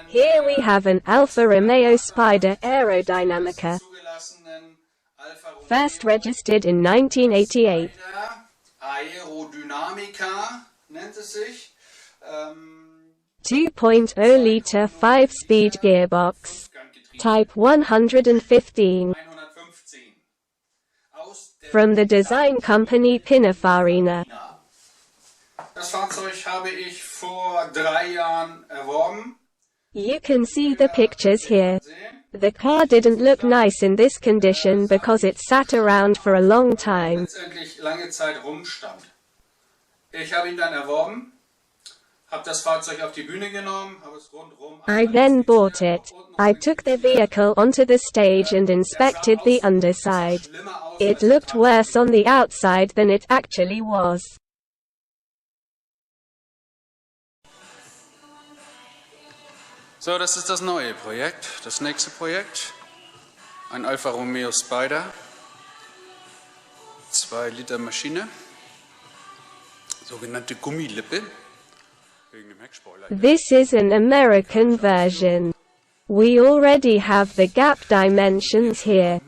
Here we have an Alfa Romeo Spider aerodynamica, first registered in 1988. Aerodynamica nennt es sich. 2.0-liter 5-speed gearbox, type 115. From the design company Pininfarina. Das Fahrzeug habe ich vor 3 Jahren erworben. You can see the pictures here. The car didn't look nice in this condition because it sat around for a long time. Letztendlich lange Zeit rumstand. Ich habe ihn dann erworben, habe das Fahrzeug auf die Bühne genommen, habe es rundherum. I then bought it. I took the vehicle onto the stage and inspected the underside. It looked worse on the outside than it actually was. So, das ist das neue Projekt, das nächste Projekt. Ein Alfa Romeo Spider. 2 Liter Maschine. Sogenannte Gummilippe. Wegen dem Heckspoiler. This is an American version. We already have the gap dimensions here,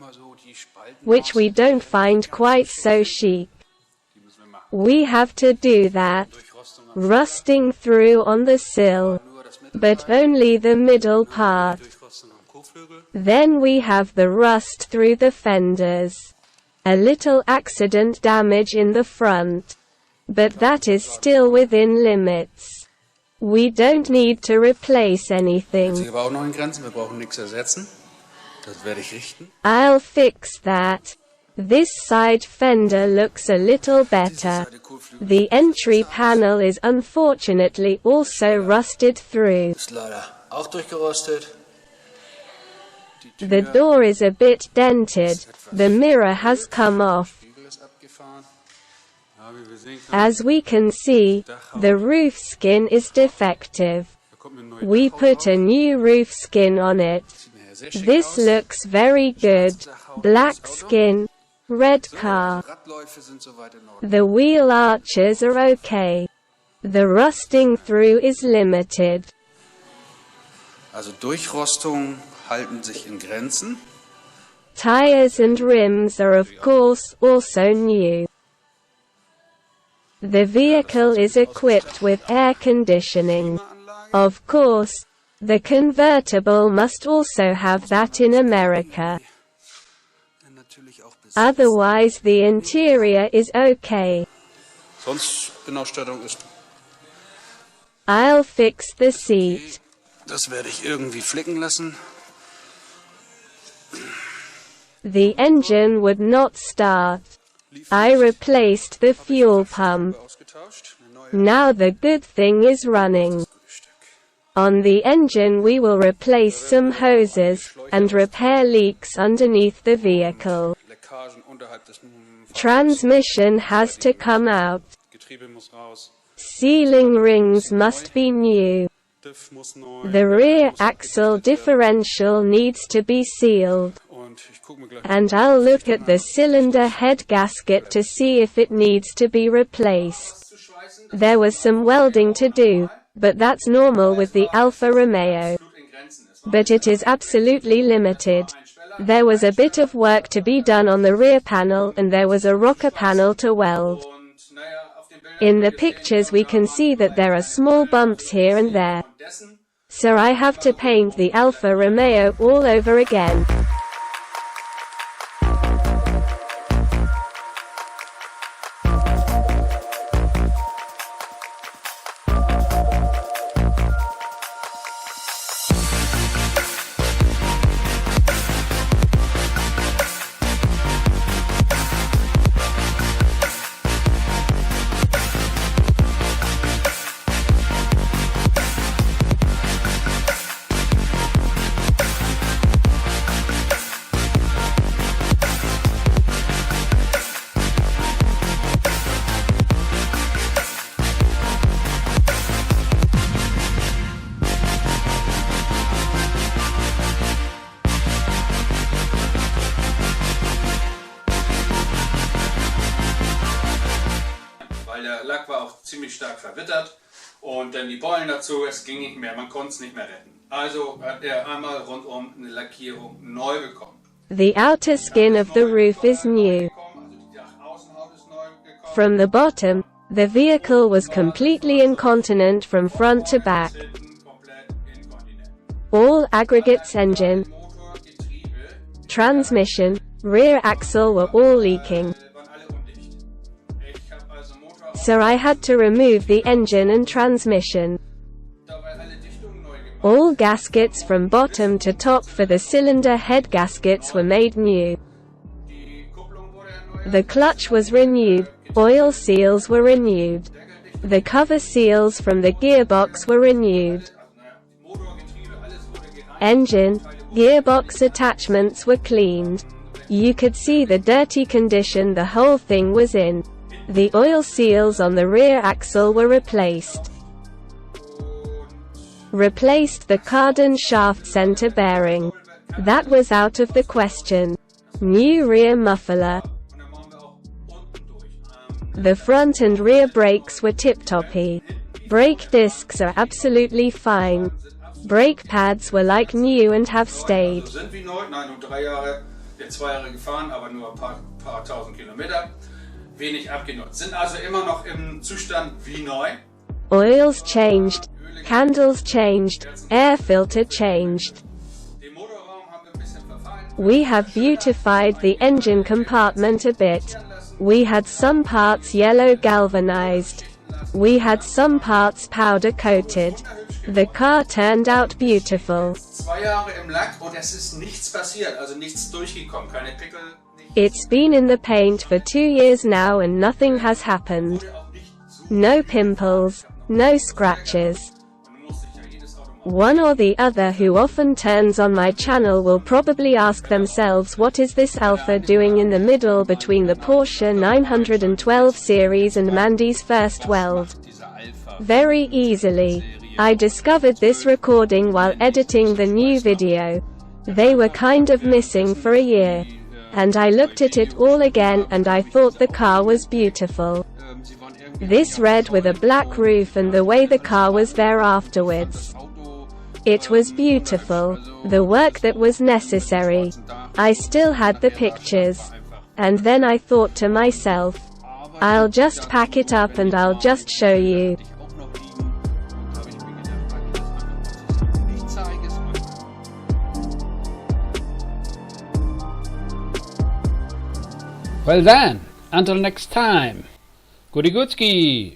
which we don't find quite so chic. We have to do that. Rusting through on the sill, but only the middle part. Then we have the rust through the fenders. A little accident damage in the front. But that is still within limits. We don't need to replace anything. Aber auch noch in Grenzen, wir brauchen nichts ersetzen. Das werde ich richten. I'll fix that. This side fender looks a little better. The entry panel is unfortunately also rusted through. Ist leider auch durchgerostet. The door is a bit dented. The mirror has come off. As we can see, the roof skin is defective. We put a new roof skin on it. This looks very good. Black skin, red car. The wheel arches are okay. The rusting through is limited. Also Durchrostungen halten sich in Grenzen. Tires and rims are of course also new. The vehicle is equipped with air conditioning. Of course, the convertible must also have that in America. Otherwise the interior is okay. Sonst Innenausstattung ist. I'll fix the seat. Das werde ich irgendwie flicken lassen. The engine would not start. I replaced the fuel pump. Now the good thing is running. On the engine we will replace some hoses, and repair leaks underneath the vehicle. Transmission has to come out. Sealing rings must be new. The rear axle differential needs to be sealed. And I'll look at the cylinder head gasket to see if it needs to be replaced. There was some welding to do, but that's normal with the Alfa Romeo. But it is absolutely limited. There was a bit of work to be done on the rear panel and there was a rocker panel to weld. In the pictures we can see that there are small bumps here and there. So I have to paint the Alfa Romeo all over again. ziemlich stark verwittert. Und dann die Beulen dazu, es ging nicht mehr, man konnte es nicht mehr retten. Also hat er einmal rundum eine Lackierung neu bekommen. The outer skin of the roof is new. From the bottom, the vehicle was completely incontinent from front to back. All aggregates, engine, transmission, rear axle were all leaking. So I had to remove the engine and transmission. All gaskets from bottom to top for the cylinder head gaskets were made new. The clutch was renewed, oil seals were renewed. The cover seals from the gearbox were renewed. Engine, gearbox attachments were cleaned. You could see the dirty condition the whole thing was in. The oil seals on the rear axle were replaced. Replaced the cardan shaft center bearing. That was out of the question. New rear muffler. The front and rear brakes were tip-toppy. Brake discs are absolutely fine. Brake pads were like new and have stayed. Wenig abgenutzt. Sind also immer noch im Zustand wie neu. Oils changed. Candles changed. Air filter changed. We have beautified the engine compartment a bit. We had some parts yellow galvanized. We had some parts powder coated. The car turned out beautiful. 2 Jahre im Lack und es ist nichts passiert, also nichts durchgekommen, keine Pickel. It's been in the paint for 2 years now and nothing has happened. No pimples, no scratches. One or the other who often turns on my channel will probably ask themselves, what is this Alfa doing in the middle between the Porsche 912 series and Mandy's first weld? Very easily. I discovered this recording while editing the new video. They were kind of missing for a year. And I looked at it all again and I thought the car was beautiful. This red with a black roof and the way the car was there afterwards. It was beautiful. The work that was necessary. I still had the pictures. And then I thought to myself, I'll just pack it up and I'll just show you. Well then, until next time, goody goodski.